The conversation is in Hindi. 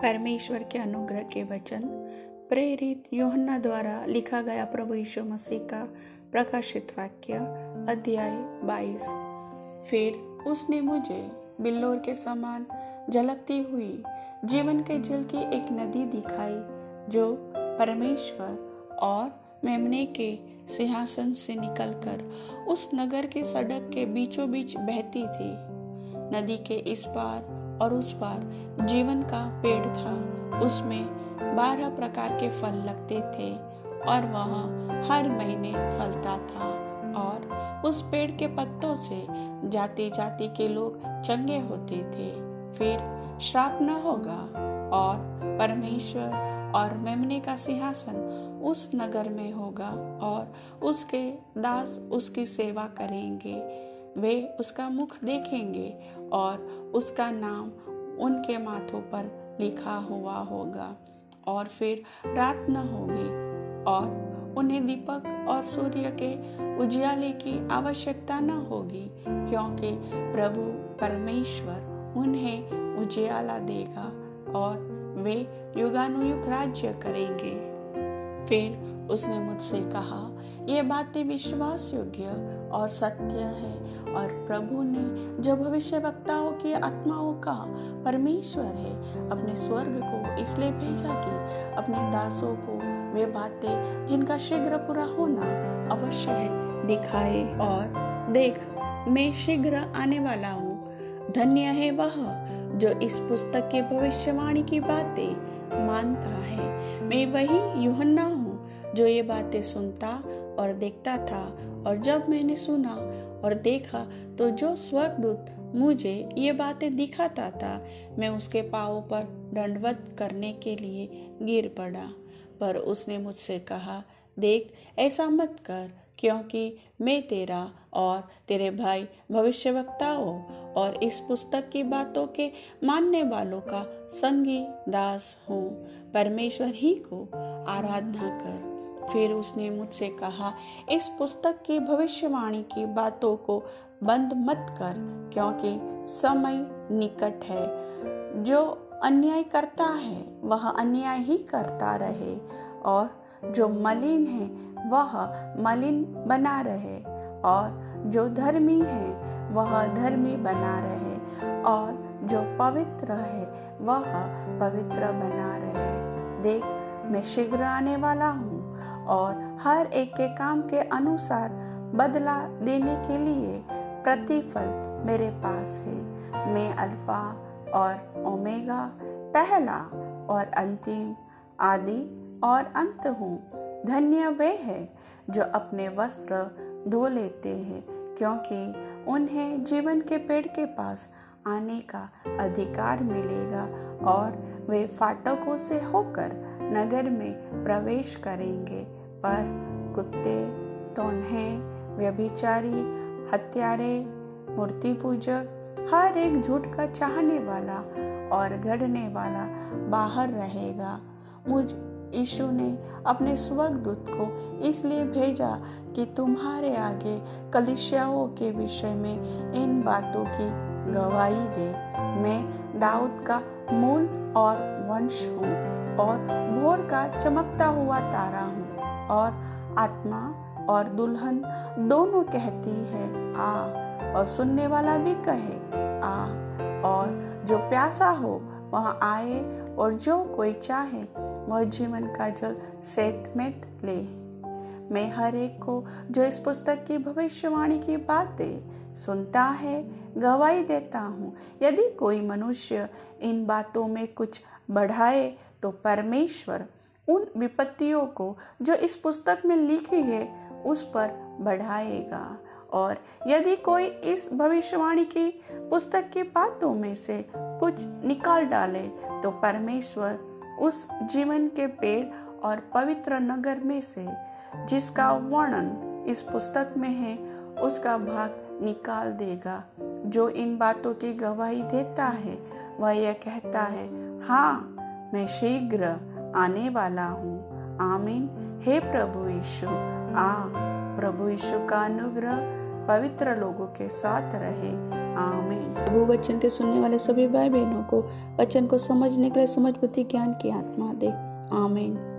परमेश्वर के अनुग्रह के वचन प्रेरित यूहन्ना द्वारा लिखा गया प्रभु यीशु मसीह का प्रकाशित वाक्य अध्याय 22। फिर उसने मुझे बिल्लोर के समान झलकती हुई जीवन के जल की एक नदी दिखाई, जो परमेश्वर और मेमने के सिंहासन से निकलकर उस नगर के सड़क के बीचों बीच बहती थी। नदी के इस पार और उस पार जीवन का पेड़ था। उसमें 12 प्रकार के फल लगते थे और वह हर महीने फलता था, और उस पेड़ के पत्तों से जाति जाति के लोग चंगे होते थे। फिर श्राप न होगा, और परमेश्वर और मेमने का सिंहासन उस नगर में होगा, और उसके दास उसकी सेवा करेंगे। वे उसका मुख देखेंगे और उसका नाम उनके माथों पर लिखा हुआ होगा। और फिर रात न होगी, और उन्हें दीपक और सूर्य के उजियाले की आवश्यकता न होगी, क्योंकि प्रभु परमेश्वर उन्हें उजियाला देगा, और वे युगानुयुग राज्य करेंगे। फिर उसने मुझसे कहा, ये बातें विश्वास योग्य और सत्य है, और प्रभु ने जो भविष्यवक्ताओं की आत्माओं का परमेश्वर है, अपने स्वर्ग को इसलिए भेजा कि अपने दासों को वे बातें जिनका शीघ्र पूरा होना अवश्य है दिखाए। और देख, मैं शीघ्र आने वाला हूँ। धन्य है वह जो इस पुस्तक की भविष्यवाणी की बातें मानता है। मैं वही यूहन्ना हूँ जो ये बातें सुनता और देखता था, और जब मैंने सुना और देखा तो जो स्वर्गदूत मुझे ये बातें दिखाता था, मैं उसके पांवों पर दंडवत करने के लिए गिर पड़ा। पर उसने मुझसे कहा, देख, ऐसा मत कर, क्योंकि मैं तेरा और तेरे भाई भविष्यवक्ताओं और इस पुस्तक की बातों के मानने वालों का संगी दास हूँ। परमेश्वर ही को आराधना कर। फिर उसने मुझसे कहा, इस पुस्तक की भविष्यवाणी की बातों को बंद मत कर, क्योंकि समय निकट है। जो अन्याय करता है वह अन्याय ही करता रहे, और जो मलिन है वह मलिन बना रहे, और जो धर्मी है वह धर्मी बना रहे, और जो पवित्र है वह पवित्र बना रहे। देख, मैं शीघ्र आने वाला हूँ, और हर एक के काम के अनुसार बदला देने के लिए प्रतिफल मेरे पास है। मैं अल्फा और ओमेगा, पहला और अंतिम, आदि और अंत हूँ। धन्य वे हैं जो अपने वस्त्र धो लेते हैं, क्योंकि उन्हें जीवन के पेड़ के पास आने का अधिकार मिलेगा, और वे फाटकों से होकर नगर में प्रवेश करेंगे। पर कुत्ते, तोन्हे, व्यभिचारी, हत्यारे, मूर्ति पूजक, हर एक झूठ का चाहने वाला और गढ़ने वाला बाहर रहेगा। मुझ यीशु ने अपने स्वर्गदूत को इसलिए भेजा कि तुम्हारे आगे कलीसियाओं के विषय में इन बातों की गवाही दे। मैं दाऊद का मूल और वंश हूँ, और भोर का चमकता हुआ तारा हूँ, और आत्मा और दुल्हन दोनों कहती है आ, और सुनने वाला भी कहे आ। और जो प्यासा हो वह आए, और जो कोई चाहे वह जीवन का जल सेतमेत ले। मैं हर एक को जो इस पुस्तक की भविष्यवाणी की बातें सुनता है गवाही देता हूँ। यदि कोई मनुष्य इन बातों में कुछ बढ़ाए तो परमेश्वर उन विपत्तियों को जो इस पुस्तक में लिखी है उस पर बढ़ाएगा। और यदि कोई इस भविष्यवाणी की पुस्तक की बातों में से कुछ निकाल डाले तो परमेश्वर उस जीवन के पेड़ और पवित्र नगर में से जिसका वर्णन इस पुस्तक में है उसका भाग निकाल देगा। जो इन बातों की गवाही देता है वह यह कहता है, हाँ, मैं शीघ्र आने वाला हूँ। आमीन। हे प्रभु यीशु आ। प्रभु यीशु का अनुग्रह पवित्र लोगों के साथ रहे। आमीन। प्रभु वचन के सुनने वाले सभी भाई बहनों को वचन को समझने के लिए समझ बुद्धि ज्ञान की आत्मा दे। आमीन।